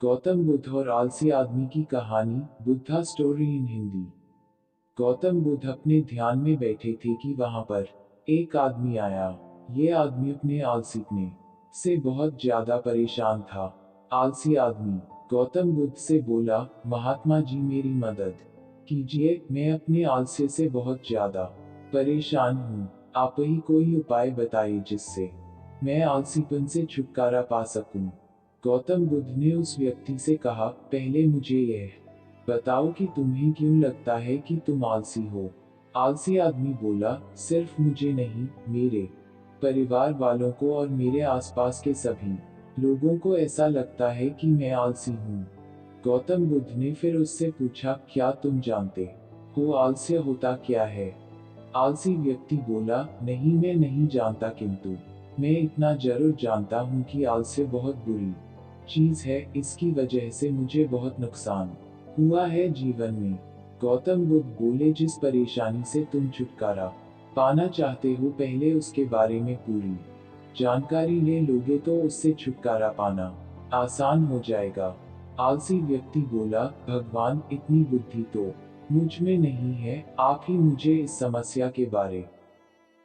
गौतम बुद्ध और आलसी आदमी की कहानी। Buddha story in Hindi. गौतम बुद्ध अपने ध्यान में बैठे थे कि वहां पर एक आदमी आया। ये आदमी अपने आलसीपने से बहुत ज्यादा परेशान था। आलसी आदमी गौतम बुद्ध से बोला, महात्मा जी मेरी मदद कीजिए, मैं अपने आलस्य से बहुत ज्यादा परेशान हूँ। आप ही कोई उपाय बताइए जिससे मैं आलसीपन से छुटकारा पा सकूं। गौतम बुद्ध ने उस व्यक्ति से कहा, पहले मुझे यह बताओ कि तुम्हें क्यों लगता है कि तुम आलसी हो। आलसी आदमी बोला, सिर्फ मुझे नहीं, मेरे परिवार वालों को और मेरे आसपास के सभी लोगों को ऐसा लगता है कि मैं आलसी हूँ। गौतम बुद्ध ने फिर उससे पूछा, क्या तुम जानते हो आलस्य होता क्या है। आलसी व्यक्ति बोला, नहीं मैं नहीं जानता, किंतु मैं इतना जरूर जानता हूँ कि आलस्य बहुत बुरी चीज है। इसकी वजह से मुझे बहुत नुकसान हुआ है जीवन में। गौतम बुद्ध बोले, जिस परेशानी से तुम छुटकारा पाना चाहते हो, पहले उसके बारे में पूरी जानकारी ले लोगे तो उससे छुटकारा पाना आसान हो जाएगा। आलसी व्यक्ति बोला, भगवान इतनी बुद्धि तो मुझ में नहीं है, आप ही मुझे इस समस्या के बारे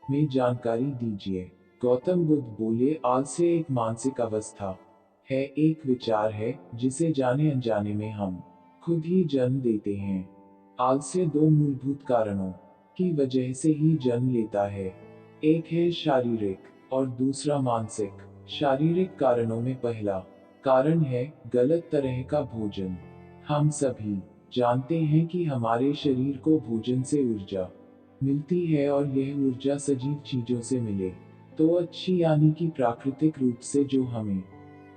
में जानकारी दीजिए। गौतम बुद्ध बोले, आलस्य एक मानसिक अवस्था है, एक विचार है जिसे जाने अनजाने में हम खुद ही जन्म देते हैं। आलस्य दो मूलभूत कारणों की वजह से ही जन्म लेता है, एक है शारीरिक और दूसरा मानसिक। शारीरिक कारणों में पहला कारण है गलत तरह का भोजन। हम सभी जानते हैं कि हमारे शरीर को भोजन से ऊर्जा मिलती है और यह ऊर्जा सजीव चीजों से मिले तो अच्छी, यानी कि प्राकृतिक रूप से जो हमें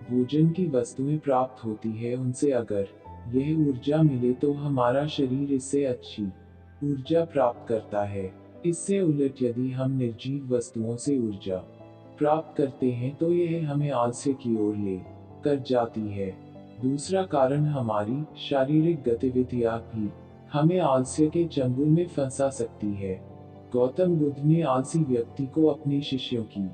भोजन की वस्तुएं प्राप्त होती है उनसे अगर यह ऊर्जा मिले तो हमारा शरीर इससे अच्छी ऊर्जा प्राप्त करता है। इससे उलट यदि हम निर्जीव वस्तुओं से ऊर्जा प्राप्त करते हैं तो यह हमें आलस्य की ओर ले कर जाती है। दूसरा कारण हमारी शारीरिक गतिविधियां भी हमें आलस्य के चंगुल में फंसा सकती है। गौतम बुद्ध ने आलसी व्यक्ति को अपने शिष्यों की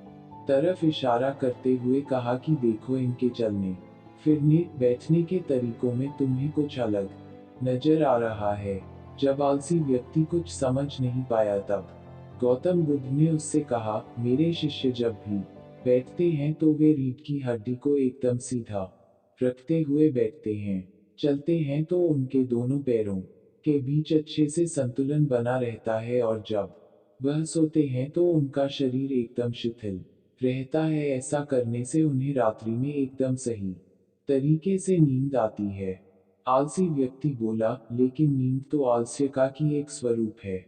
तरफ इशारा करते हुए कहा कि देखो, इनके चलने फिरने बैठने के तरीकों में तुम्हें कुछ अलग नजर आ रहा है। जब आलसी व्यक्ति कुछ समझ नहीं पाया तब गौतम बुद्ध ने उससे कहा, मेरे शिष्य जब भी बैठते हैं तो वे रीढ़ की हड्डी को एकदम सीधा रखते हुए बैठते हैं। चलते हैं तो उनके दोनों पैरों के बीच अच्छे से संतुलन बना रहता है और जब वह सोते हैं तो उनका शरीर एकदम शिथिल रहता है। ऐसा करने से उन्हें रात्रि में एकदम सही तरीके से नींद आती है। आलसी व्यक्ति बोला, लेकिन नींद तो आलस्य का की एक स्वरूप है।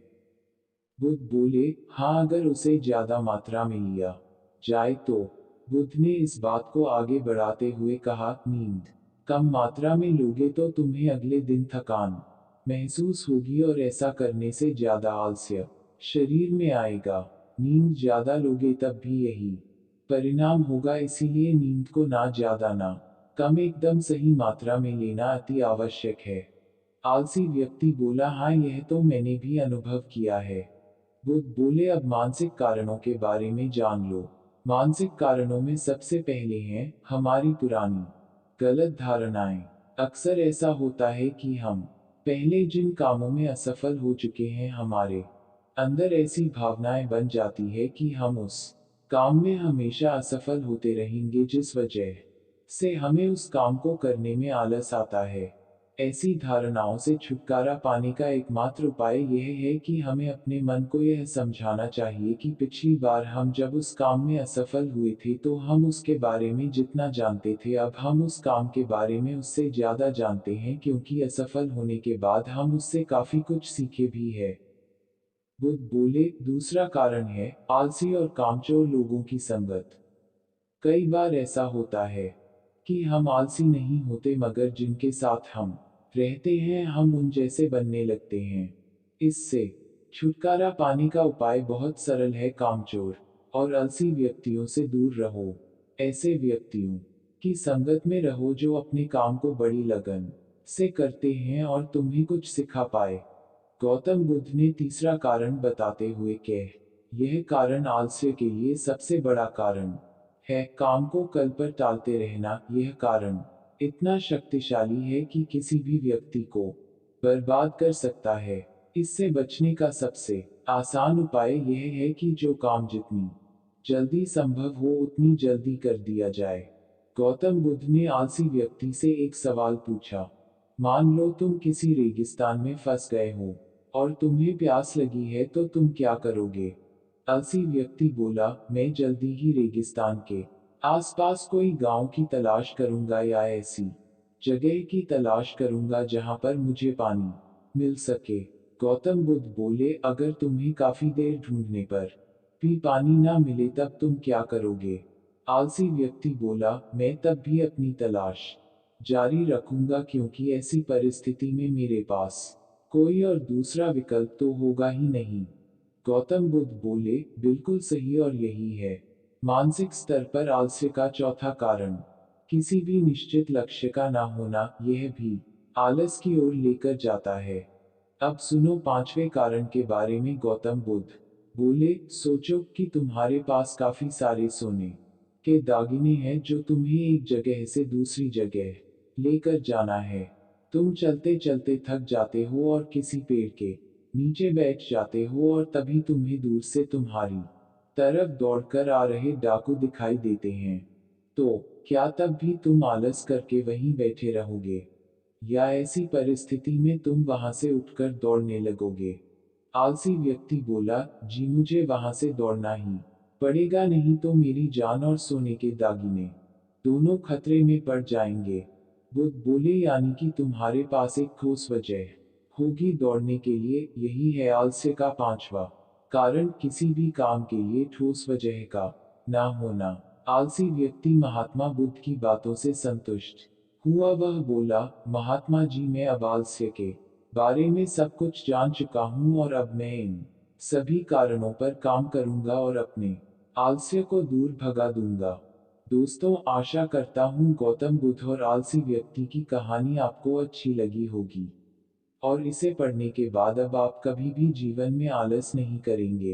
बुद्ध बोले, हाँ, अगर उसे ज्यादा मात्रा में लिया जाए तो। बुद्ध ने इस बात को आगे बढ़ाते हुए कहा, नींद कम मात्रा में लोगे तो तुम्हें अगले दिन थकान महसूस होगी और ऐसा करने से ज्यादा आलस्य शरीर में आएगा। नींद ज्यादा लोगे तब भी यही परिणाम होगा, इसीलिए नींद को ना ज्यादा ना कम, एकदम सही मात्रा में लेना अति आवश्यक है। आलसी व्यक्ति बोला, हाँ, यह तो मैंने भी अनुभव किया है। बुद्ध बोले, अब मानसिक कारणों के बारे में जान लो। मानसिक कारणों में सबसे पहले हैं हमारी पुरानी गलत धारणाएं। अक्सर ऐसा होता है कि हम पहले जिन कामों में असफल हो चुके हैं, हमारे अंदर ऐसी भावनाएं बन जाती है कि हम उस काम में हमेशा असफल होते रहेंगे, जिस वजह से हमें उस काम को करने में आलस आता है। ऐसी धारणाओं से छुटकारा पाने का एकमात्र उपाय यह है कि हमें अपने मन को यह समझाना चाहिए कि पिछली बार हम जब उस काम में असफल हुए थे तो हम उसके बारे में जितना जानते थे, अब हम उस काम के बारे में उससे ज्यादा जानते हैं, क्योंकि असफल होने के बाद हम उससे काफी कुछ सीखे भी है। बुद्ध बोले, दूसरा कारण है आलसी और कामचोर लोगों की संगत। कई बार ऐसा होता है कि हम आलसी नहीं होते, मगर जिनके साथ हम रहते हैं हम उन जैसे बनने लगते हैं। इससे छुटकारा पाने का उपाय बहुत सरल है, कामचोर और आलसी व्यक्तियों से दूर रहो। ऐसे व्यक्तियों की संगत में रहो जो अपने काम को बड़ी लगन से करते हैं और तुम्हें कुछ सिखा पाए। गौतम बुद्ध ने तीसरा कारण बताते हुए कह, यह कारण आलस्य के लिए सबसे बड़ा कारण है, काम को कल पर टालते रहना। यह कारण इतना शक्तिशाली है कि किसी भी व्यक्ति को बर्बाद कर सकता है। इससे बचने का सबसे आसान उपाय यह है कि जो काम जितनी जल्दी संभव हो उतनी जल्दी कर दिया जाए। गौतम बुद्ध ने आलसी व्यक्ति से एक सवाल पूछा। मान लो तुम किसी रेगिस्तान में फंस गए हो और तुम्हें प्यास लगी है तो तुम क्या करोगे? आलसी व्यक्ति बोला, मैं जल्दी ही रेगिस्तान के आसपास कोई गांव की तलाश करूंगा या ऐसी जगह की तलाश करूंगा जहां पर मुझे पानी मिल सके। गौतम बुद्ध बोले, अगर तुम्हें काफी देर ढूंढने पर भी पानी ना मिले तब तुम क्या करोगे? आलसी व्यक्ति बोला, मैं तब भी अपनी तलाश जारी रखूंगा क्योंकि ऐसी परिस्थिति में मेरे पास कोई और दूसरा विकल्प तो होगा ही नहीं। गौतम बुद्ध बोले, बिल्कुल सही, और यही है मानसिक स्तर पर आलस्य का चौथा कारण। किसी भी निश्चित लक्ष्य का ना होना, यह भी आलस की ओर लेकर जाता है। अब सुनो पांचवें कारण के बारे में। गौतम बुद्ध बोले, सोचो कि तुम्हारे पास काफी सारे सोने के दागिने हैं जो तुम्हें एक जगह से दूसरी जगह लेकर जाना है। तुम चलते चलते थक जाते हो और किसी पेड़ के नीचे बैठ जाते हो और तभी तुम्हें दूर से तुम्हारी तरफ दौड़कर आ रहे डाकू दिखाई देते हैं। तो क्या तब भी तुम आलस करके वहीं बैठे रहोगे, या ऐसी परिस्थिति में तुम वहां से उठकर दौड़ने लगोगे? आलसी व्यक्ति बोला, जी मुझे वहां से दौड़ना ही पड़ेगा, नहीं तो मेरी जान और सोने के दागिने दोनों खतरे में पड़ जाएंगे। बुद्ध बोले, यानी कि तुम्हारे पास एक ठोस वजह होगी दौड़ने के लिए। यही है आलस्य का पांचवा कारण, किसी भी काम के लिए ठोस वजह का ना होना। आलसी व्यक्ति महात्मा बुद्ध की बातों से संतुष्ट हुआ। वह बोला, महात्मा जी, मैं अब आलस्य के बारे में सब कुछ जान चुका हूँ और अब मैं इन सभी कारणों पर काम करूंगा और अपने आलस्य को दूर भगा दूंगा। दोस्तों, आशा करता हूँ गौतम बुद्ध और आलसी व्यक्ति की कहानी आपको अच्छी लगी होगी और इसे पढ़ने के बाद अब आप कभी भी जीवन में आलस नहीं करेंगे।